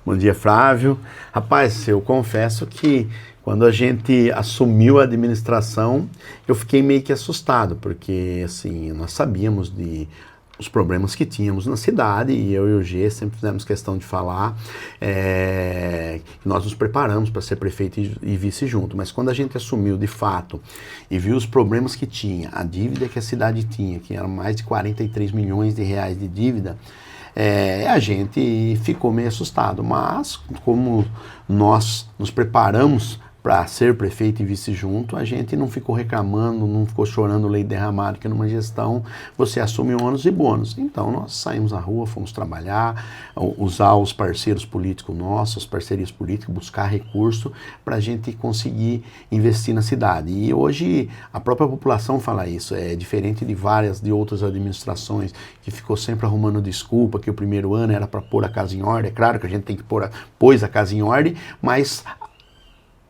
Bom dia, Flávio. Rapaz, eu confesso que quando a gente assumiu a administração, eu fiquei meio que assustado, porque assim, nós sabíamos os problemas que tínhamos na cidade, e eu e o G sempre fizemos questão de falar que nós nos preparamos para ser prefeito e vice junto, mas quando a gente assumiu de fato e viu os problemas que tinha, a dívida que a cidade tinha, que era mais de 43 milhões de reais de dívida, a gente ficou meio assustado, mas como nós nos preparamos para ser prefeito e vice junto, a gente não ficou reclamando, não ficou chorando leite derramado, que numa gestão você assume ônus e bônus. Então nós saímos na rua, fomos trabalhar, usar os parceiros políticos nossos, as parcerias políticas, buscar recurso para a gente conseguir investir na cidade. E hoje a própria população fala isso, é diferente de outras administrações que ficou sempre arrumando desculpa, que o primeiro ano era para pôr a casa em ordem. É claro que a gente tem que pôs a casa em ordem, mas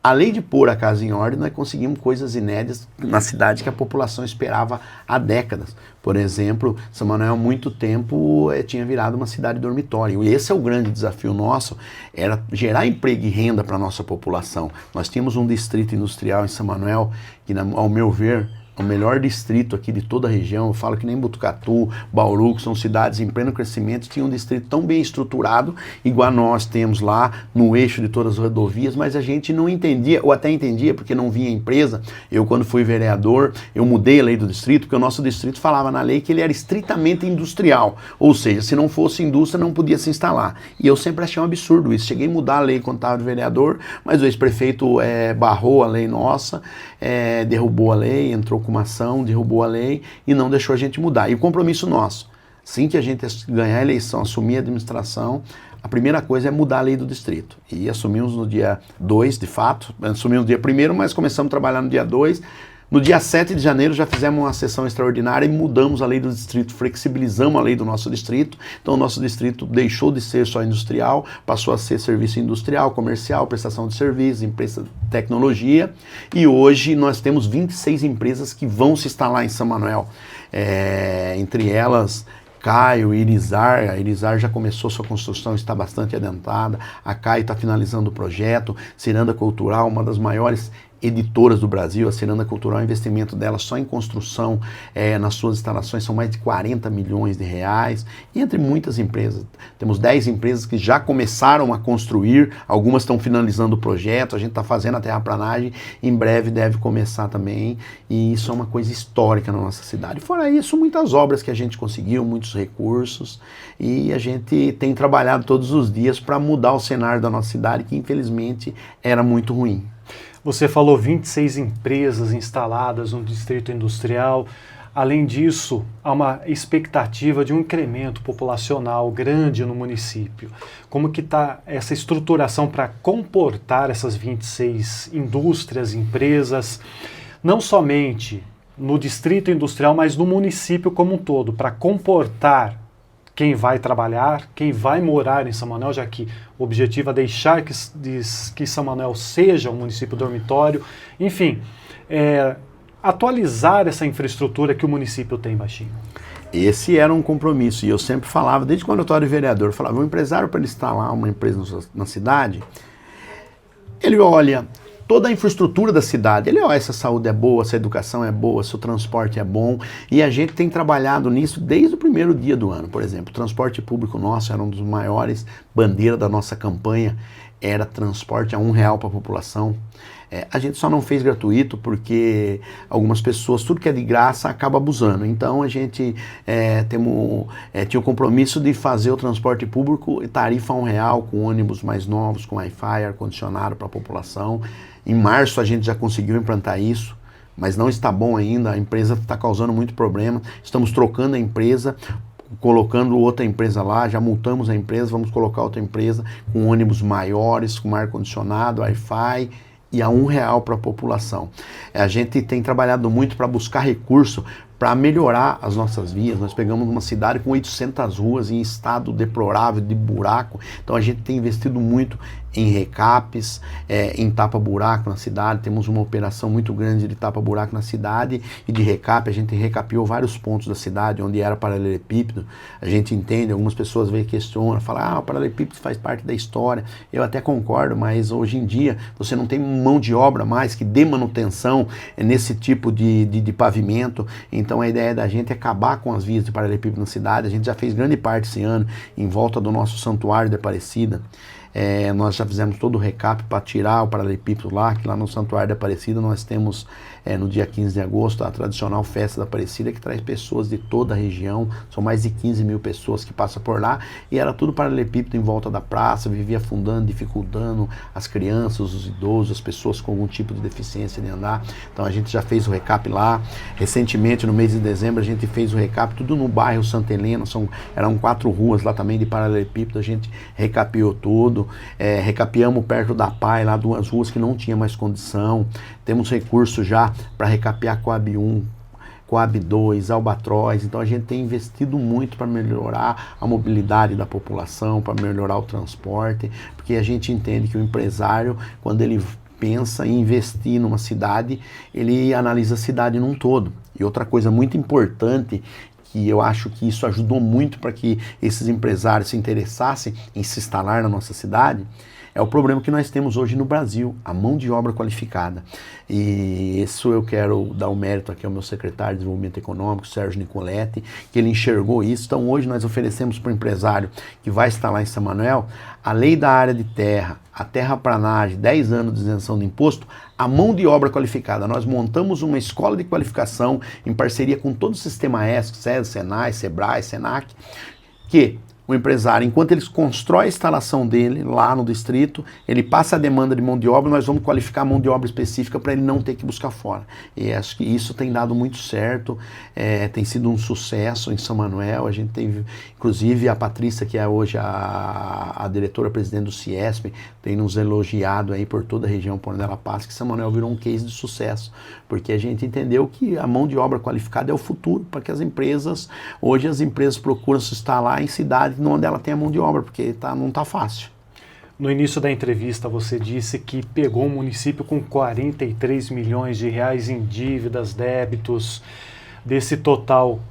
além de pôr a casa em ordem, nós conseguimos coisas inéditas na cidade que a população esperava há décadas. Por exemplo, São Manuel há muito tempo tinha virado uma cidade dormitório. E esse é o grande desafio nosso, era gerar emprego e renda para a nossa população. Nós tínhamos um distrito industrial em São Manuel que, ao meu ver, o melhor distrito aqui de toda a região. Eu falo que nem Botucatu, Bauru, que são cidades em pleno crescimento, tinha um distrito tão bem estruturado, igual nós temos lá no eixo de todas as rodovias, mas a gente não entendia, ou até entendia porque não vinha empresa. Eu, quando fui vereador, eu mudei a lei do distrito, porque o nosso distrito falava na lei que ele era estritamente industrial, ou seja, se não fosse indústria não podia se instalar. E eu sempre achei um absurdo isso. Cheguei a mudar a lei quando estava de vereador, mas o ex-prefeito barrou a lei nossa, derrubou a lei, entrou com uma ação, derrubou a lei e não deixou a gente mudar. E o compromisso nosso, assim que a gente ganhar a eleição, assumir a administração, a primeira coisa é mudar a lei do distrito. E assumimos no dia 2, de fato, assumimos no dia 1º, mas começamos a trabalhar no dia 2. No dia 7 de janeiro já fizemos uma sessão extraordinária e mudamos a lei do distrito, flexibilizamos a lei do nosso distrito. Então o nosso distrito deixou de ser só industrial, passou a ser serviço industrial, comercial, prestação de serviços, empresa de tecnologia. E hoje nós temos 26 empresas que vão se instalar em São Manuel. Entre elas, Caio e Irizar. A Irizar já começou sua construção, está bastante adiantada. A Caio está finalizando o projeto. Ciranda Cultural, uma das maiores editoras do Brasil. A Ciranda Cultural, o investimento dela só em construção nas suas instalações são mais de 40 milhões de reais, e entre muitas empresas. Temos 10 empresas que já começaram a construir, algumas estão finalizando o projeto, a gente está fazendo a terraplanagem, em breve deve começar também, e isso é uma coisa histórica na nossa cidade. Fora isso, muitas obras que a gente conseguiu, muitos recursos, e a gente tem trabalhado todos os dias para mudar o cenário da nossa cidade, que infelizmente era muito ruim. Você falou 26 empresas instaladas no distrito industrial. Além disso, há uma expectativa de um incremento populacional grande no município. Como que está essa estruturação para comportar essas 26 indústrias, empresas, não somente no distrito industrial, mas no município como um todo, para comportar quem vai trabalhar, quem vai morar em São Manuel, já que o objetivo é deixar que São Manuel seja um município dormitório, enfim, atualizar essa infraestrutura que o município tem, Baixinho. Esse era um compromisso, e eu sempre falava, desde quando eu estava de vereador, eu falava, o empresário, para ele instalar uma empresa na cidade, ele olha toda a infraestrutura da cidade, ele olha se a saúde é boa, se a educação é boa, se o transporte é bom, e a gente tem trabalhado nisso desde o primeiro dia do ano. Por exemplo, o transporte público nosso era um dos maiores bandeiras da nossa campanha, era transporte a R$1 para a população. A gente só não fez gratuito porque algumas pessoas, tudo que é de graça, acaba abusando. Então a gente tinha o compromisso de fazer o transporte público tarifa R$1, com ônibus mais novos, com Wi-Fi, ar-condicionado para a população. Em março a gente já conseguiu implantar isso, mas não está bom ainda, a empresa está causando muito problema. Estamos trocando a empresa, colocando outra empresa lá, já multamos a empresa, vamos colocar outra empresa com ônibus maiores, com ar-condicionado, Wi-Fi, e a R$1 para a população. A gente tem trabalhado muito para buscar recurso para melhorar as nossas vias. Nós pegamos uma cidade com 800 ruas em estado deplorável, de buraco, então a gente tem investido muito em recapes, em tapa-buraco na cidade. Temos uma operação muito grande de tapa-buraco na cidade e de recape. A gente recapeou vários pontos da cidade onde era paralelepípedo. A gente entende, algumas pessoas vêm e questionam, falam, o paralelepípedo faz parte da história. Eu até concordo, mas hoje em dia você não tem mão de obra mais que dê manutenção nesse tipo de pavimento. Então a ideia da gente é acabar com as vias de paralelepípedo na cidade. A gente já fez grande parte esse ano em volta do nosso santuário de Aparecida. Nós já fizemos todo o recap para tirar o paralelepípedo lá, que lá no Santuário da Aparecida nós temos no dia 15 de agosto a tradicional Festa da Aparecida, que traz pessoas de toda a região. São mais de 15 mil pessoas que passam por lá, e era tudo paralelepípedo em volta da praça, vivia afundando, dificultando as crianças, os idosos, as pessoas com algum tipo de deficiência de andar. Então a gente já fez o recap lá. Recentemente, no mês de dezembro, a gente fez o recap tudo no bairro Santa Helena. Eram 4 ruas lá também de paralelepípedo, a gente recapeou tudo. Recapeamos perto da PAI, lá 2 ruas que não tinha mais condição. Temos recursos já para recapear Coab 1, Coab 2, Albatroz. Então a gente tem investido muito para melhorar a mobilidade da população, para melhorar o transporte, porque a gente entende que o empresário, quando ele pensa em investir numa cidade, ele analisa a cidade num todo. E outra coisa muito importante, que eu acho que isso ajudou muito para que esses empresários se interessassem em se instalar na nossa cidade, é o problema que nós temos hoje no Brasil, a mão de obra qualificada. E isso eu quero dar o mérito aqui ao meu secretário de Desenvolvimento Econômico, Sérgio Nicoletti, que ele enxergou isso. Então hoje nós oferecemos para o empresário que vai instalar em São Manuel a lei da área de terra, a terraplanagem, 10 anos de isenção de imposto, a mão de obra qualificada. Nós montamos uma escola de qualificação em parceria com todo o sistema ESC, SESI, SENAI, SEBRAE, SENAC, que o empresário, enquanto ele constrói a instalação dele lá no distrito, ele passa a demanda de mão de obra, nós vamos qualificar a mão de obra específica para ele não ter que buscar fora. E acho que isso tem dado muito certo, tem sido um sucesso em São Manuel. A gente teve, inclusive, a Patrícia, que é hoje a diretora-presidente do CIESP, tem nos elogiado aí por toda a região por onde ela passa, que São Manuel virou um case de sucesso, porque a gente entendeu que a mão de obra qualificada é o futuro, para que as empresas, hoje as empresas procuram se instalar em cidades onde ela tem a mão de obra, porque não está fácil. No início da entrevista você disse que pegou um município com 43 milhões de reais em dívidas, débitos. Desse total,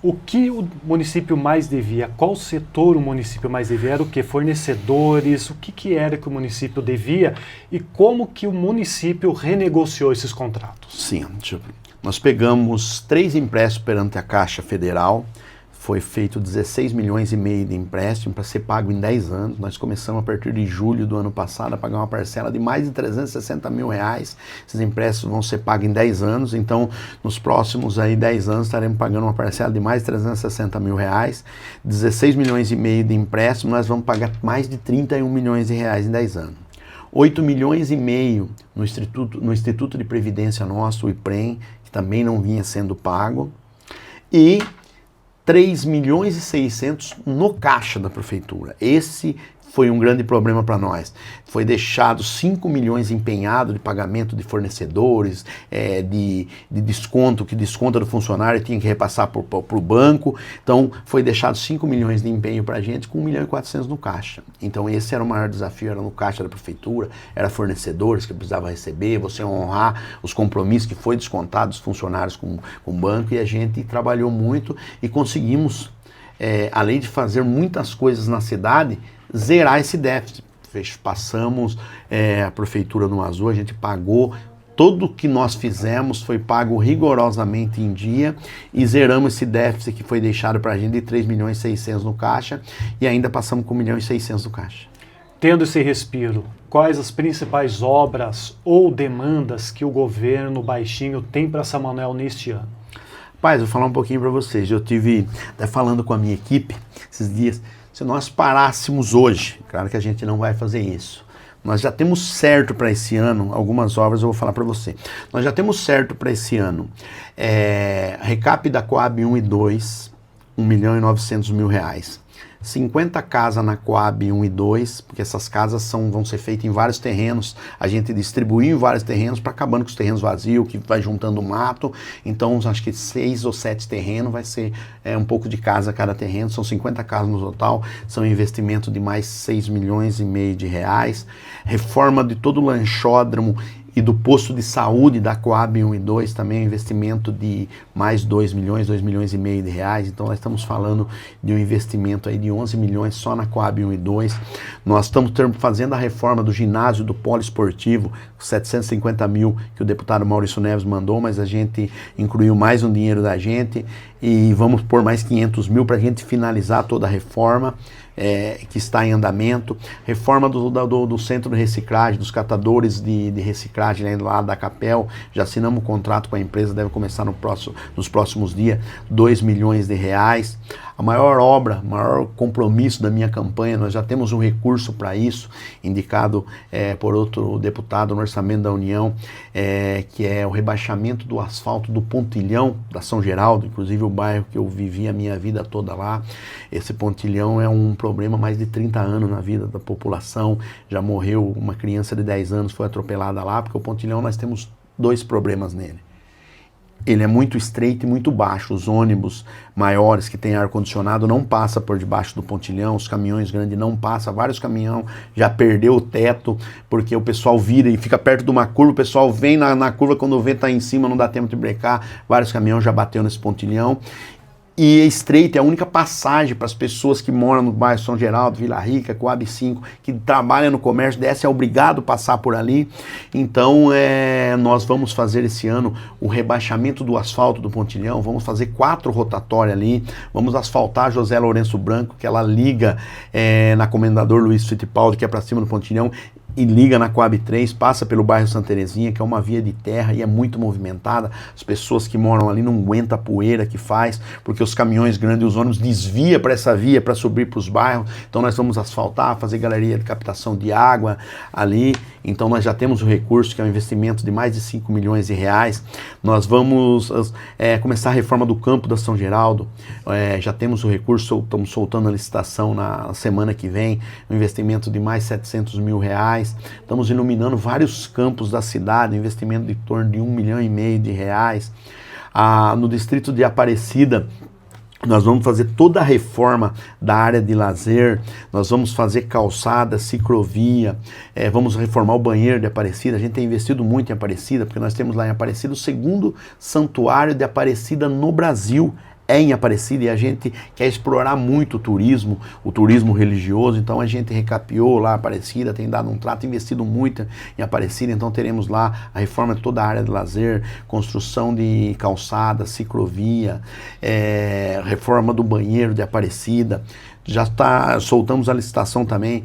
o que o município mais devia? Qual setor o município mais devia? Era o quê? Fornecedores? O que era que o município devia? E como que o município renegociou esses contratos? Sim, nós pegamos 3 empréstimos perante a Caixa Federal. Foi feito 16 milhões e meio de empréstimo para ser pago em 10 anos. Nós começamos a partir de julho do ano passado a pagar uma parcela de mais de 360 mil reais. Esses empréstimos vão ser pagos em 10 anos, então nos próximos 10 anos estaremos pagando uma parcela de mais de 360 mil reais. 16 milhões e meio de empréstimo, nós vamos pagar mais de 31 milhões de reais em 10 anos. 8 milhões e meio no Instituto de Previdência nosso, o IPREM, que também não vinha sendo pago. E 3 milhões e 600 no caixa da prefeitura. Esse foi um grande problema para nós. Foi deixado 5 milhões empenhado de pagamento de fornecedores, de desconto, que desconta do funcionário tinha que repassar para o banco. Então foi deixado 5 milhões de empenho para a gente com 1 milhão e 400 no caixa. Então esse era o maior desafio, era no caixa da prefeitura, era fornecedores que precisava receber, você honrar os compromissos que foi descontado dos funcionários com o banco, e a gente trabalhou muito e conseguimos, além de fazer muitas coisas na cidade, zerar esse déficit. Passamos a prefeitura no azul, a gente pagou, tudo que nós fizemos foi pago rigorosamente em dia, e zeramos esse déficit que foi deixado para a gente de 3 milhões e 600 no caixa, e ainda passamos com 1 milhão e 600 no caixa. Tendo esse respiro, quais as principais obras ou demandas que o governo baixinho tem para São Manuel neste ano? Paz, vou falar um pouquinho para vocês. Eu tive até falando com a minha equipe esses dias. Se nós parássemos hoje, claro que a gente não vai fazer isso, nós já temos certo para esse ano, algumas obras eu vou falar para você, nós já temos certo para esse ano, recap da Coab 1 e 2, 1 milhão e 900 mil reais, 50 casas na Coab 1 e 2, porque essas casas vão ser feitas em vários terrenos, a gente distribuiu em vários terrenos para acabando com os terrenos vazios, que vai juntando mato, então acho que 6 ou 7 terrenos, vai ser um pouco de casa a cada terreno, são 50 casas no total, são um investimento de mais 6,5 milhões de reais, reforma de todo o lanchódromo e do posto de saúde da Coab 1 e 2 também, investimento de mais 2 milhões, 2,5 milhões de reais. Então nós estamos falando de um investimento aí de 11 milhões só na Coab 1 e 2. Nós estamos fazendo a reforma do ginásio do polo esportivo, 750 mil que o deputado Maurício Neves mandou, mas a gente incluiu mais um dinheiro da gente e vamos pôr mais 500 mil para a gente finalizar toda a reforma. Que está em andamento, reforma do centro de reciclagem, dos catadores de reciclagem né, lá da Capel, já assinamos um contrato com a empresa, deve começar nos próximos dias, 2 milhões de reais. A maior obra, maior compromisso da minha campanha, nós já temos um recurso para isso, indicado por outro deputado no Orçamento da União, que é o rebaixamento do asfalto do Pontilhão, da São Geraldo, inclusive o bairro que eu vivi a minha vida toda lá. Esse Pontilhão é um problema há mais de 30 anos na vida da população, já morreu uma criança de 10 anos, foi atropelada lá, porque o Pontilhão nós temos 2 problemas nele. Ele é muito estreito e muito baixo, os ônibus maiores que têm ar-condicionado não passam por debaixo do pontilhão, os caminhões grandes não passam, vários caminhões já perdeu o teto, porque o pessoal vira e fica perto de uma curva, o pessoal vem na curva, quando o vento está em cima não dá tempo de brecar, vários caminhões já bateu nesse pontilhão. E é estreito, é a única passagem para as pessoas que moram no bairro São Geraldo, Vila Rica, Coab 5, que trabalham no comércio, é obrigado a passar por ali. Então, nós vamos fazer esse ano o rebaixamento do asfalto do Pontilhão, vamos fazer 4 rotatórias ali, vamos asfaltar José Lourenço Branco, que ela liga na Comendador Luiz Fittipaldi, que é para cima do Pontilhão, e liga na Coab 3, passa pelo bairro Santa Terezinha, que é uma via de terra e é muito movimentada. As pessoas que moram ali não aguentam a poeira que faz, porque os caminhões grandes e os ônibus desviam para essa via para subir para os bairros. Então nós vamos asfaltar, fazer galeria de captação de água ali. Então nós já temos o recurso, que é um investimento de mais de 5 milhões de reais. Nós vamos começar a reforma do campo da São Geraldo. Já temos o recurso, estamos soltando a licitação na semana que vem, um investimento de mais 700 mil reais. Estamos iluminando vários campos da cidade, investimento de torno de 1,5 milhão de reais. No distrito de Aparecida, nós vamos fazer toda a reforma da área de lazer, nós vamos fazer calçada, ciclovia, vamos reformar o banheiro de Aparecida. A gente tem investido muito em Aparecida, porque nós temos lá em Aparecida o 2º santuário de Aparecida no Brasil. Em Aparecida, e a gente quer explorar muito o turismo religioso, então a gente recapeou lá Aparecida, tem dado um trato, investido muito em Aparecida, então teremos lá a reforma de toda a área de lazer, construção de calçada, ciclovia, reforma do banheiro de Aparecida. Já soltamos a licitação também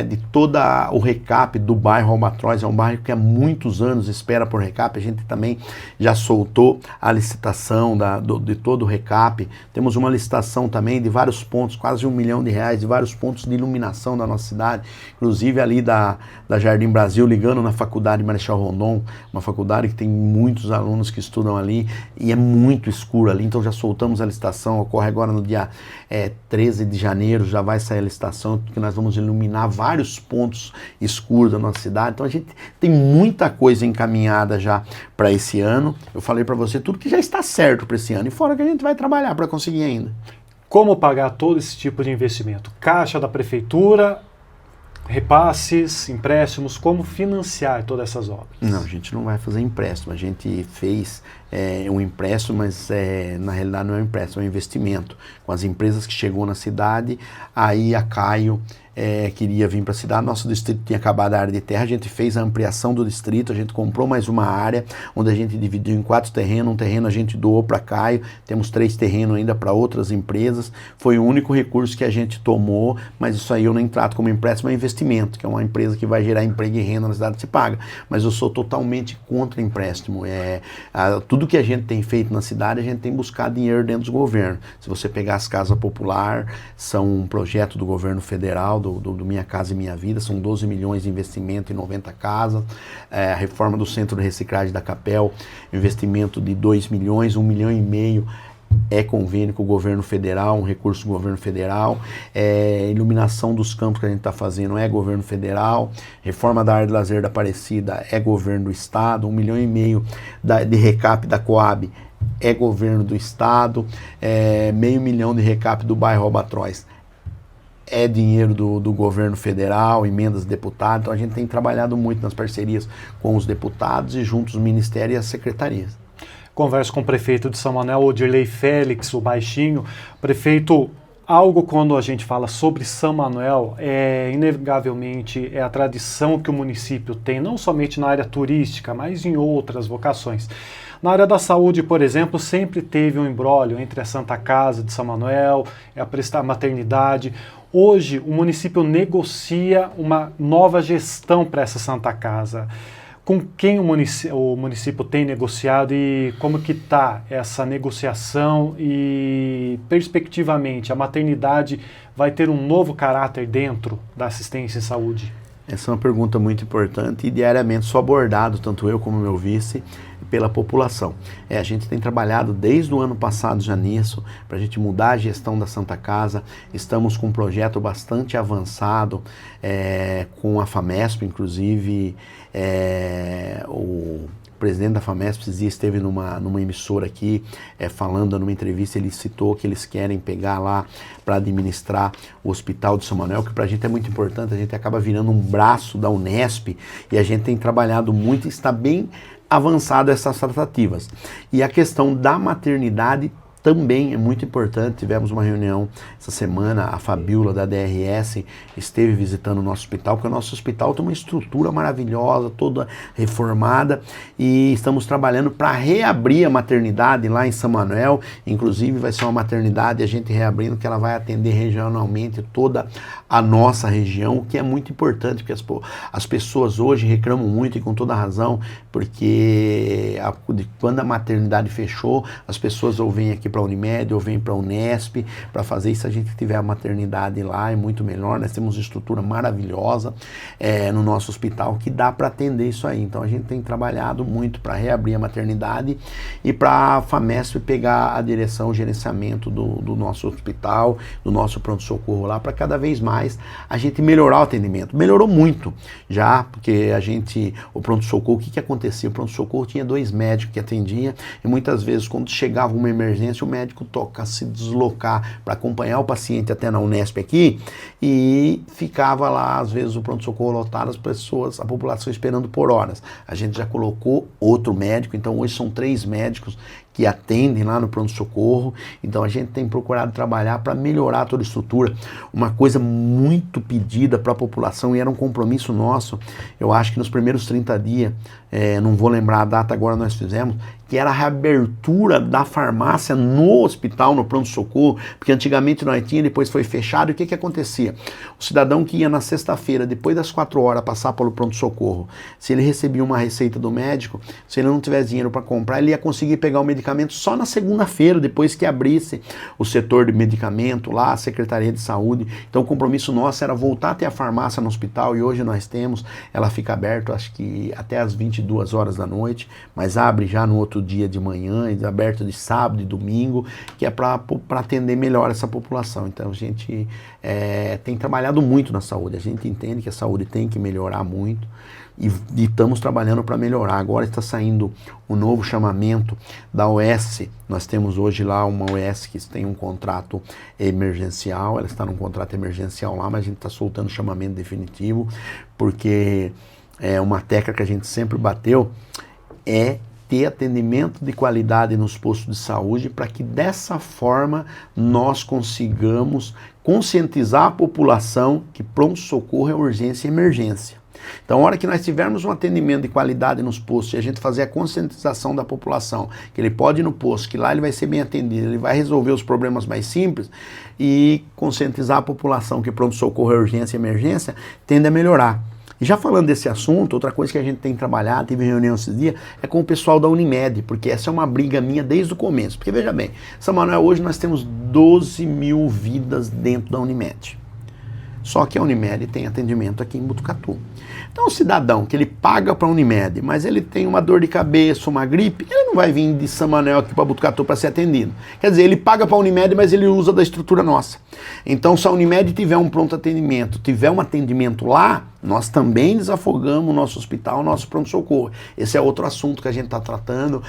de todo o recap do bairro Albatroz, é um bairro que há muitos anos espera por recap, a gente também já soltou a licitação de todo o recap. Temos uma licitação também de vários pontos, quase 1 milhão de reais, de vários pontos de iluminação da nossa cidade, inclusive ali da Jardim Brasil, ligando na faculdade Marechal Rondon, uma faculdade que tem muitos alunos que estudam ali, e é muito escuro ali, então já soltamos a licitação, ocorre agora no dia 13 de janeiro, já vai sair a licitação, porque nós vamos iluminar vários pontos escuros da nossa cidade. Então a gente tem muita coisa encaminhada já para esse ano. Eu falei para você tudo que já está certo para esse ano, e fora que a gente vai trabalhar para conseguir ainda. Como pagar todo esse tipo de investimento? Caixa da prefeitura, repasses, empréstimos, como financiar todas essas obras? Não, a gente não vai fazer empréstimo, a gente fez um empréstimo, mas na realidade não é um empréstimo, é um investimento. Com as empresas que chegou na cidade, aí a Caio queria vir para a cidade, nosso distrito tinha acabado a área de terra, a gente fez a ampliação do distrito, a gente comprou mais uma área, onde a gente dividiu em 4 terrenos, um terreno a gente doou para Caio, temos 3 terrenos ainda para outras empresas, foi o único recurso que a gente tomou, mas isso aí eu nem trato como empréstimo, é investimento, que é uma empresa que vai gerar emprego e renda na cidade, se paga, mas eu sou totalmente contra empréstimo. Tudo que a gente tem feito na cidade, a gente tem buscado dinheiro dentro dos governos. Se você pegar as casas populares, são um projeto do governo federal, do Minha Casa e Minha Vida, são 12 milhões de investimento em 90 casas, a reforma do centro de reciclagem da Capel, investimento de 2 milhões, 1,5 milhão é convênio com o governo federal, um recurso do governo federal, iluminação dos campos que a gente está fazendo é governo federal, reforma da área de lazer da Aparecida é governo do estado, 1,5 milhão de recap da Coab é governo do estado, 500 mil de recap do bairro Albatroz é dinheiro do governo federal, emendas de deputados, então a gente tem trabalhado muito nas parcerias com os deputados e junto os ministérios e as secretarias. Converso com o prefeito de São Manuel, Odirley Félix, o Baixinho. Prefeito, algo quando a gente fala sobre São Manuel, inegavelmente é a tradição que o município tem, não somente na área turística, mas em outras vocações. Na área da saúde, por exemplo, sempre teve um imbróglio entre a Santa Casa de São Manuel, a maternidade. Hoje, o município negocia uma nova gestão para essa Santa Casa. Com quem o município tem negociado e como que está essa negociação e, perspectivamente, a maternidade vai ter um novo caráter dentro da assistência em saúde? Essa é uma pergunta muito importante e diariamente sou abordado, tanto eu como meu vice, pela população. A gente tem trabalhado desde o ano passado já nisso, para a gente mudar a gestão da Santa Casa. Estamos com um projeto bastante avançado, com a FAMESP, inclusive o presidente da FAMESP esteve numa emissora aqui, falando numa entrevista, ele citou que eles querem pegar lá para administrar o Hospital de São Manuel, que para a gente é muito importante, a gente acaba virando um braço da Unesp e a gente tem trabalhado muito e está bem avançado essas tratativas. E a questão da maternidade também é muito importante. Tivemos uma reunião essa semana, a Fabiola da DRS esteve visitando o nosso hospital, porque o nosso hospital tem uma estrutura maravilhosa, toda reformada, e estamos trabalhando para reabrir a maternidade lá em São Manuel. Inclusive vai ser uma maternidade, a gente reabrindo, que ela vai atender regionalmente toda a nossa região, o que é muito importante, porque as pessoas hoje reclamam muito, e com toda razão, porque quando a maternidade fechou, as pessoas ou vêm aqui para a Unimed ou vêm para a Unesp para fazer isso. Se a gente tiver a maternidade lá, é muito melhor. Nós temos estrutura maravilhosa no nosso hospital que dá para atender isso aí. Então a gente tem trabalhado muito para reabrir a maternidade e para a FAMESP pegar a direção, o gerenciamento do nosso hospital, do nosso pronto-socorro lá, para cada vez mais a gente melhorar o atendimento. Melhorou muito já, porque o pronto-socorro, o que acontecia? O pronto-socorro tinha 2 médicos que atendiam e muitas vezes quando chegava uma emergência, o médico toca se deslocar para acompanhar o paciente até na Unesp aqui e ficava lá, às vezes, o pronto-socorro lotado, a população esperando por horas. A gente já colocou outro médico, então hoje são 3 médicos que atendem lá no pronto-socorro. Então a gente tem procurado trabalhar para melhorar toda a estrutura. Uma coisa muito pedida para a população e era um compromisso nosso, eu acho que nos primeiros 30 dias, não vou lembrar a data agora, nós fizemos, que era a reabertura da farmácia no hospital, no pronto-socorro, porque antigamente nós tínhamos, depois foi fechado, e o que acontecia? O cidadão que ia na sexta-feira, depois das 4 horas, passar pelo pronto-socorro, se ele recebia uma receita do médico, se ele não tivesse dinheiro para comprar, ele ia conseguir pegar o medicamento só na segunda-feira, depois que abrisse o setor de medicamento lá, a Secretaria de Saúde. Então o compromisso nosso era voltar a ter a farmácia no hospital, e hoje nós temos, ela fica aberta, acho que até às 22 horas da noite, mas abre já no outro dia de manhã, aberto de sábado e domingo, que é para atender melhor essa população. Então a gente tem trabalhado muito na saúde, a gente entende que a saúde tem que melhorar muito e estamos trabalhando para melhorar. Agora está saindo o novo chamamento da OS, nós temos hoje lá uma OS que tem um contrato emergencial, ela está num contrato emergencial lá, mas a gente está soltando o chamamento definitivo, porque uma tecla que a gente sempre bateu ter atendimento de qualidade nos postos de saúde, para que dessa forma nós consigamos conscientizar a população que pronto-socorro é urgência e emergência. Então, a hora que nós tivermos um atendimento de qualidade nos postos e a gente fazer a conscientização da população, que ele pode ir no posto, que lá ele vai ser bem atendido, ele vai resolver os problemas mais simples, e conscientizar a população que pronto-socorro é urgência e emergência, tende a melhorar. E já falando desse assunto, outra coisa que a gente tem trabalhado, teve reunião esses dias, é com o pessoal da Unimed, porque essa é uma briga minha desde o começo. Porque veja bem, São Manuel, hoje nós temos 12 mil vidas dentro da Unimed. Só que a Unimed tem atendimento aqui em Botucatu. Então o cidadão que ele paga para a Unimed, mas ele tem uma dor de cabeça, uma gripe, ele não vai vir de São Manuel aqui para Botucatu para ser atendido. Quer dizer, ele paga para a Unimed, mas ele usa da estrutura nossa. Então se a Unimed tiver um pronto atendimento, tiver um atendimento lá, nós também desafogamos o nosso hospital, o nosso pronto-socorro. Esse é outro assunto que a gente está tratando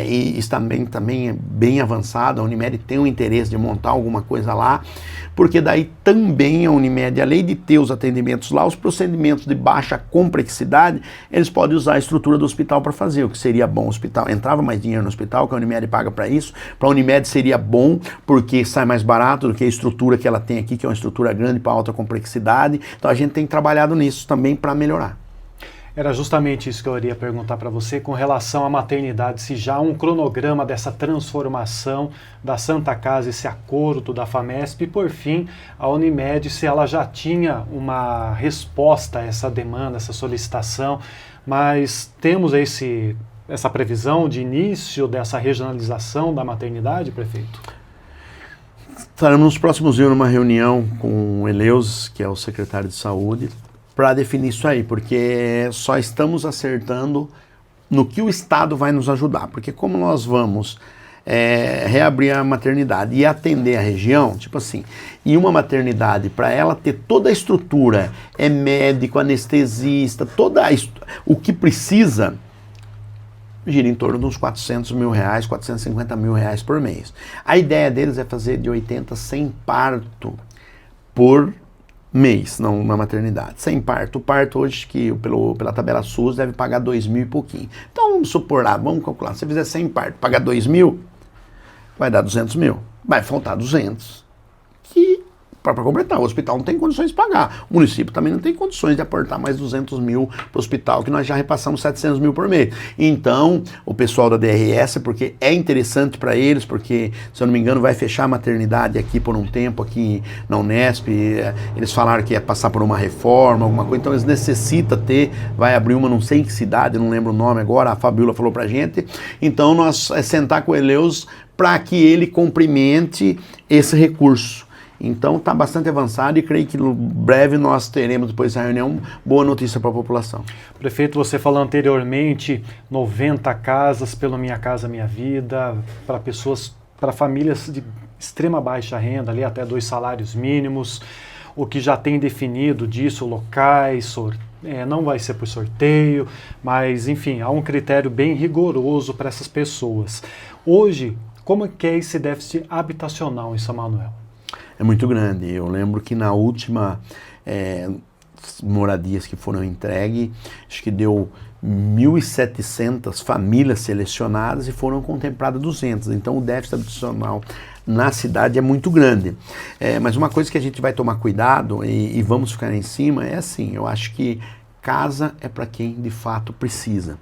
e está também bem avançado. A Unimed tem o interesse de montar alguma coisa lá, porque daí também a Unimed, além de ter os atendimentos lá, os procedimentos de baixa complexidade, eles podem usar a estrutura do hospital para fazer, o que seria bom. O hospital entrava mais dinheiro no hospital, que a Unimed paga para isso. Para a Unimed seria bom, porque sai mais barato do que a estrutura que ela tem aqui, que é uma estrutura grande para alta complexidade. Então a gente tem trabalhado nisso também para melhorar. Era justamente isso que eu iria perguntar para você com relação à maternidade, se já há um cronograma dessa transformação da Santa Casa, esse acordo da FAMESP, e por fim, a Unimed, se ela já tinha uma resposta a essa demanda, essa solicitação, mas temos essa previsão de início dessa regionalização da maternidade, prefeito? Estaremos nos próximos dias numa reunião com o Eleus, que é o secretário de Saúde, para definir isso aí, porque só estamos acertando no que o Estado vai nos ajudar, porque como nós vamos reabrir a maternidade e atender a região, tipo assim, e uma maternidade, para ela ter toda a estrutura, médico, anestesista, o que precisa, gira em torno de uns R$400 mil, R$450 mil por mês. A ideia deles é fazer de 80 a 100 parto por mês, não na maternidade. Sem parto. O parto hoje, que pela tabela SUS, deve pagar 2 mil e pouquinho. Então vamos supor lá, vamos calcular. Se você fizer 100 parto, pagar 2 mil, vai dar 200 mil. Vai faltar 200. Que para completar, o hospital não tem condições de pagar. O município também não tem condições de aportar mais 200 mil para o hospital, que nós já repassamos 700 mil por mês. Então, o pessoal da DRS, porque é interessante para eles, porque, se eu não me engano, vai fechar a maternidade aqui por um tempo, aqui na Unesp, eles falaram que ia passar por uma reforma, alguma coisa, então eles necessitam vai abrir uma, não sei em que cidade, não lembro o nome agora, a Fabiola falou pra gente, então nós sentar com o Eleus para que ele cumprimente esse recurso. Então está bastante avançado e creio que breve nós teremos, depois dessa reunião, boa notícia para a população. Prefeito, você falou anteriormente 90 casas pelo Minha Casa Minha Vida, para famílias de extrema baixa renda, ali até 2 salários mínimos, o que já tem definido disso, locais, não vai ser por sorteio, mas enfim, há um critério bem rigoroso para essas pessoas. Hoje, como é que é esse déficit habitacional em São Manuel? É muito grande. Eu lembro que na última moradias que foram entregues, acho que deu 1.700 famílias selecionadas e foram contempladas 200. Então o déficit habitacional na cidade é muito grande. Mas uma coisa que a gente vai tomar cuidado e vamos ficar em cima é assim, eu acho que casa é para quem de fato precisa.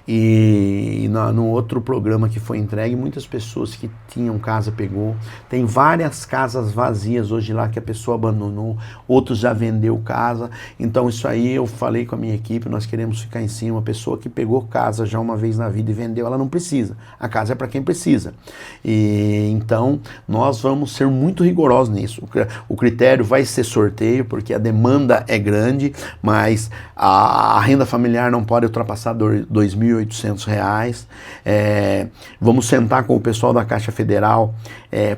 E no outro programa que foi entregue, muitas pessoas que tinham casa pegou. Tem várias casas vazias hoje lá que a pessoa abandonou, outros já vendeu casa. Então isso aí eu falei com a minha equipe, nós queremos ficar em cima. A pessoa que pegou casa já uma vez na vida e vendeu, ela não precisa. A casa é para quem precisa. E então nós vamos ser muito rigorosos nisso. O critério vai ser sorteio, porque a demanda é grande, mas a renda familiar não pode ultrapassar R$ 2.800. Vamos sentar com o pessoal da Caixa Federal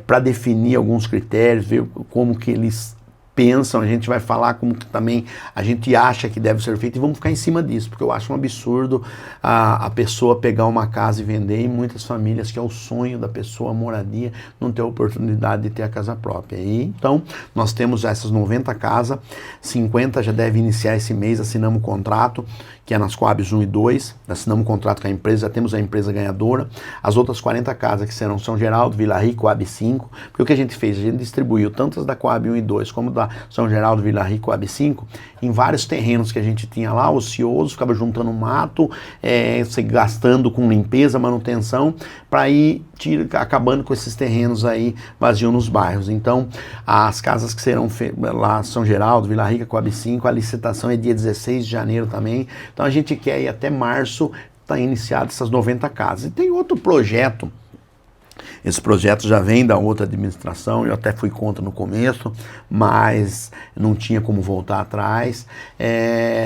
para definir alguns critérios, ver como que eles pensam, a gente vai falar como que também a gente acha que deve ser feito e vamos ficar em cima disso, porque eu acho um absurdo a pessoa pegar uma casa e vender, e muitas famílias, que é o sonho da pessoa, a moradia, não ter a oportunidade de ter a casa própria. E então nós temos essas 90 casas, 50 já deve iniciar esse mês, assinamos o contrato, que é nas Coabs 1 e 2, assinamos um contrato com a empresa, já temos a empresa ganhadora. As outras 40 casas que serão São Geraldo, Vila Rica, Coab 5, porque o que a gente fez? A gente distribuiu tantas da Coab 1 e 2 como da São Geraldo, Vila Rica, Coab 5, em vários terrenos que a gente tinha lá, ocioso, ficava juntando mato, gastando com limpeza, manutenção, para ir acabando com esses terrenos aí vazios nos bairros. Então, as casas que serão lá, São Geraldo, Vila Rica, Coab 5, a licitação é dia 16 de janeiro também. Então a gente quer ir até março, tá iniciado essas 90 casas. E tem outro projeto Esse projeto já vem da outra administração, eu até fui contra no começo, mas não tinha como voltar atrás,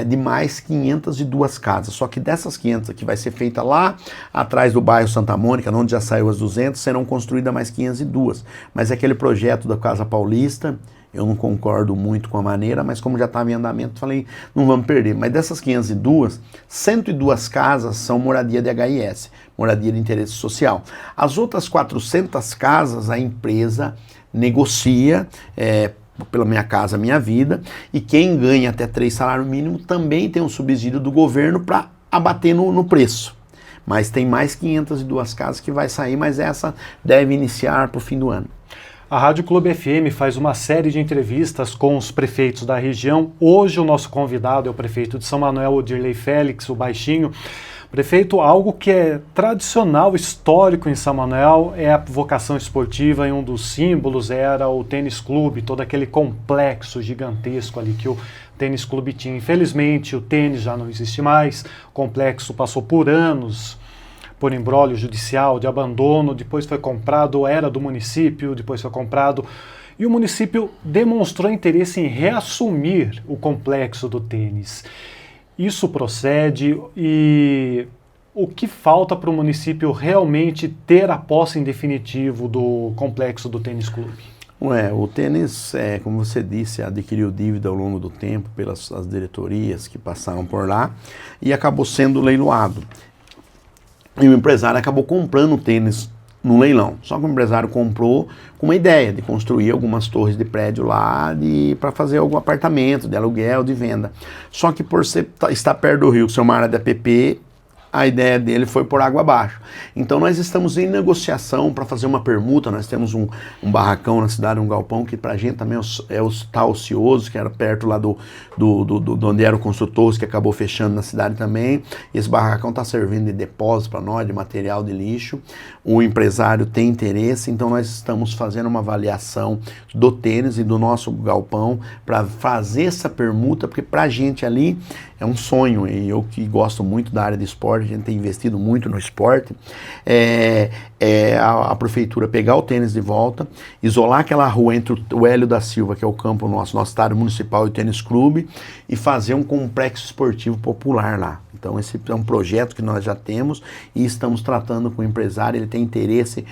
de mais 502 casas. Só que dessas 500 que vai ser feita lá atrás do bairro Santa Mônica, onde já saiu as 200, serão construídas mais 502. Mas aquele projeto da Casa Paulista, eu não concordo muito com a maneira, mas como já estava em andamento, falei, não vamos perder. Mas dessas 502, 102 casas são moradia de HIS, moradia de interesse social. As outras 400 casas, a empresa negocia pela Minha Casa Minha Vida, e quem ganha até 3 salários mínimos também tem um subsídio do governo para abater no preço. Mas tem mais 502 casas que vai sair, mas essa deve iniciar para o fim do ano. A Rádio Clube FM faz uma série de entrevistas com os prefeitos da região. Hoje o nosso convidado é o prefeito de São Manuel, Odirley Félix, o Baixinho. Prefeito, algo que é tradicional, histórico em São Manuel é a vocação esportiva, e um dos símbolos era o tênis clube, todo aquele complexo gigantesco ali que o tênis clube tinha. Infelizmente o tênis já não existe mais, o complexo passou por anos por imbróglio judicial, de abandono, depois foi comprado, era do município, depois foi comprado, e o município demonstrou interesse em reassumir o complexo do tênis. Isso procede, e o que falta para o município realmente ter a posse em definitivo do complexo do tênis clube? O tênis, como você disse, adquiriu dívida ao longo do tempo pelas as diretorias que passaram por lá e acabou sendo leiloado. E o empresário acabou comprando o tênis no leilão. Só que o empresário comprou com uma ideia de construir algumas torres de prédio lá para fazer algum apartamento de aluguel, de venda. Só que por estar perto do rio, ser uma área de APP, a ideia dele foi por água abaixo. Então nós estamos em negociação para fazer uma permuta. Nós temos um barracão na cidade, um galpão, que para a gente também está ocioso, que era perto lá do onde era o construtor, que acabou fechando na cidade também. E esse barracão está servindo de depósito para nós, de material de lixo. O empresário tem interesse, então nós estamos fazendo uma avaliação do tênis e do nosso galpão para fazer essa permuta, porque para a gente ali é um sonho, e eu que gosto muito da área de esporte, a gente tem investido muito no esporte, a prefeitura pegar o tênis de volta, isolar aquela rua entre o Hélio da Silva, que é o campo nosso estádio municipal, e o tênis clube, e fazer um complexo esportivo popular lá. Então esse é um projeto que nós já temos e estamos tratando com o empresário. Ele tem interesse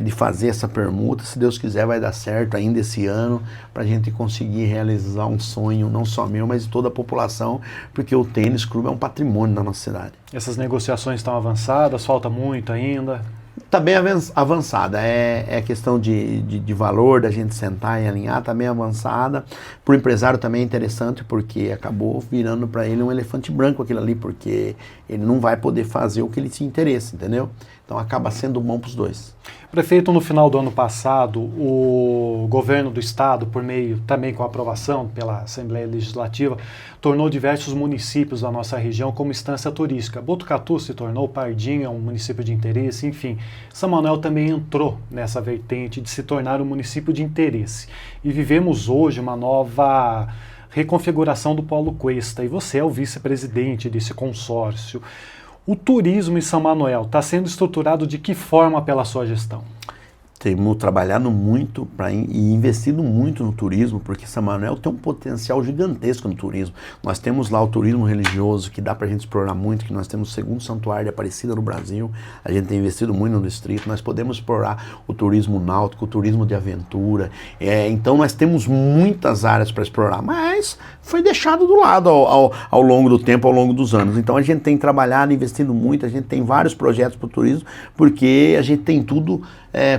de fazer essa permuta. Se Deus quiser vai dar certo ainda esse ano, para a gente conseguir realizar um sonho, não só meu, mas de toda a população, porque o tênis clube é um patrimônio da nossa cidade. Essas negociações estão avançadas? Falta muito ainda? Está bem avançada, é questão de valor, da gente sentar e alinhar, está bem avançada. Para o empresário também é interessante, porque acabou virando para ele um elefante branco aquilo ali, porque ele não vai poder fazer o que ele se interessa, entendeu? Então acaba sendo bom para os dois. Prefeito, no final do ano passado, o governo do estado, por meio também com a aprovação pela Assembleia Legislativa, tornou diversos municípios da nossa região como instância turística. Botucatu se tornou, Pardinha um município de interesse, enfim. São Manuel também entrou nessa vertente de se tornar um município de interesse. E vivemos hoje uma nova reconfiguração do Polo Cuesta, e você é o vice-presidente desse consórcio. O turismo em São Manuel está sendo estruturado de que forma pela sua gestão? Temos trabalhado muito e investido muito no turismo, porque São Manuel tem um potencial gigantesco no turismo. Nós temos lá o turismo religioso, que dá para a gente explorar muito, que nós temos o segundo santuário de Aparecida no Brasil, a gente tem investido muito no distrito. Nós podemos explorar o turismo náutico, o turismo de aventura, então nós temos muitas áreas para explorar, mas foi deixado do lado ao longo do tempo, ao longo dos anos. Então a gente tem trabalhado, investindo muito, a gente tem vários projetos para o turismo, porque a gente tem tudo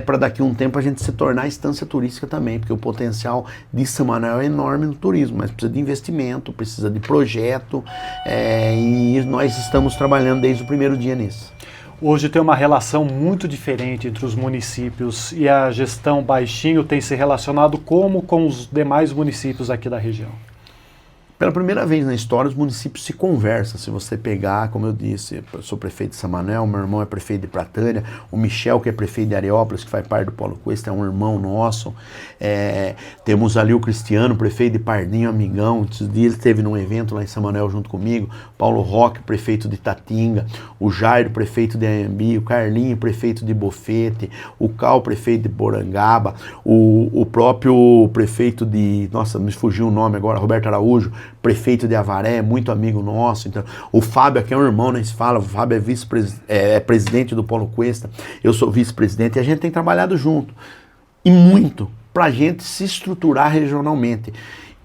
para daqui a um tempo a gente se tornar instância turística também, porque o potencial de São Manuel é enorme no turismo, mas precisa de investimento, precisa de projeto, e nós estamos trabalhando desde o primeiro dia nisso. Hoje tem uma relação muito diferente entre os municípios, e a gestão Baixinho tem se relacionado como com os demais municípios aqui da região? Pela primeira vez na história, os municípios se conversam. Se você pegar, como eu disse, eu sou prefeito de São Manuel, meu irmão é prefeito de Pratânia, o Michel, que é prefeito de Areópolis, que faz parte do Polo Cuesta, é um irmão nosso. Temos ali o Cristiano, prefeito de Pardinho, amigão. Esses dias ele esteve num evento lá em São Manuel junto comigo. Paulo Roque, prefeito de Tatinga, o Jairo, prefeito de Anhembi, o Carlinho, prefeito de Bofete, o Cal, prefeito de Porangaba, o próprio prefeito de... Nossa, me fugiu o nome agora, Roberto Araújo, prefeito de Avaré, muito amigo nosso. Então, o Fábio, aqui é um irmão, né? Se fala, o Fábio é presidente do Polo Cuesta, eu sou vice-presidente, e a gente tem trabalhado junto. E muito, para a gente se estruturar regionalmente.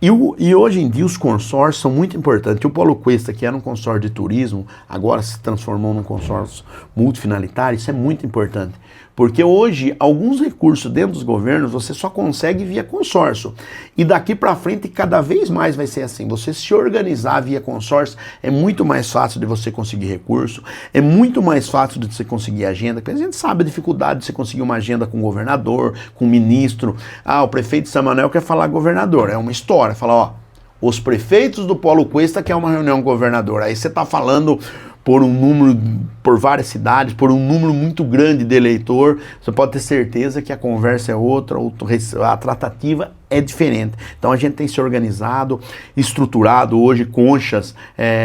E hoje em dia os consórcios são muito importantes. O Polo Cuesta, que era um consórcio de turismo, agora se transformou num consórcio multifinalitário. Isso é muito importante. Porque hoje, alguns recursos dentro dos governos, você só consegue via consórcio. E daqui para frente, cada vez mais vai ser assim. Você se organizar via consórcio é muito mais fácil de você conseguir recurso, é muito mais fácil de você conseguir agenda, porque a gente sabe a dificuldade de você conseguir uma agenda com o governador, com o ministro. O prefeito de São Manuel quer falar com o governador. É uma história. Fala, os prefeitos do Polo Cuesta quer uma reunião com o governador. Aí você está falando por várias cidades, por um número muito grande de eleitor, você pode ter certeza que a conversa é outra, a tratativa é diferente. Então a gente tem se organizado, estruturado. Hoje Conchas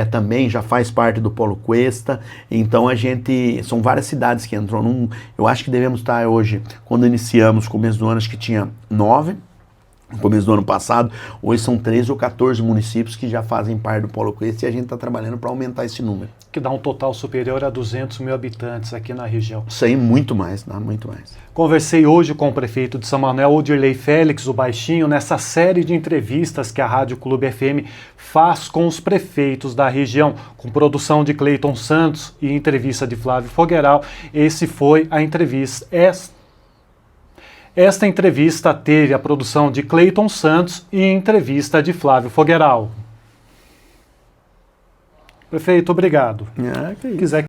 também já faz parte do Polo Cuesta. Então são várias cidades que entram eu acho que devemos estar hoje, quando iniciamos, começo do ano, acho que tinha 9. No começo do ano passado, hoje são 13 ou 14 municípios que já fazem parte do Polo Cuesta, e a gente está trabalhando para aumentar esse número. Que dá um total superior a 200 mil habitantes aqui na região. Isso aí, muito mais, dá muito mais. Conversei hoje com o prefeito de São Manuel, Odirley Félix, o Baixinho, nessa série de entrevistas que a Rádio Clube FM faz com os prefeitos da região, com produção de Cleiton Santos e entrevista de Flávio Fogueral. Esse foi a entrevista. Esta entrevista teve a produção de Cleiton Santos e entrevista de Flávio Fogueral. Prefeito, obrigado. Que isso.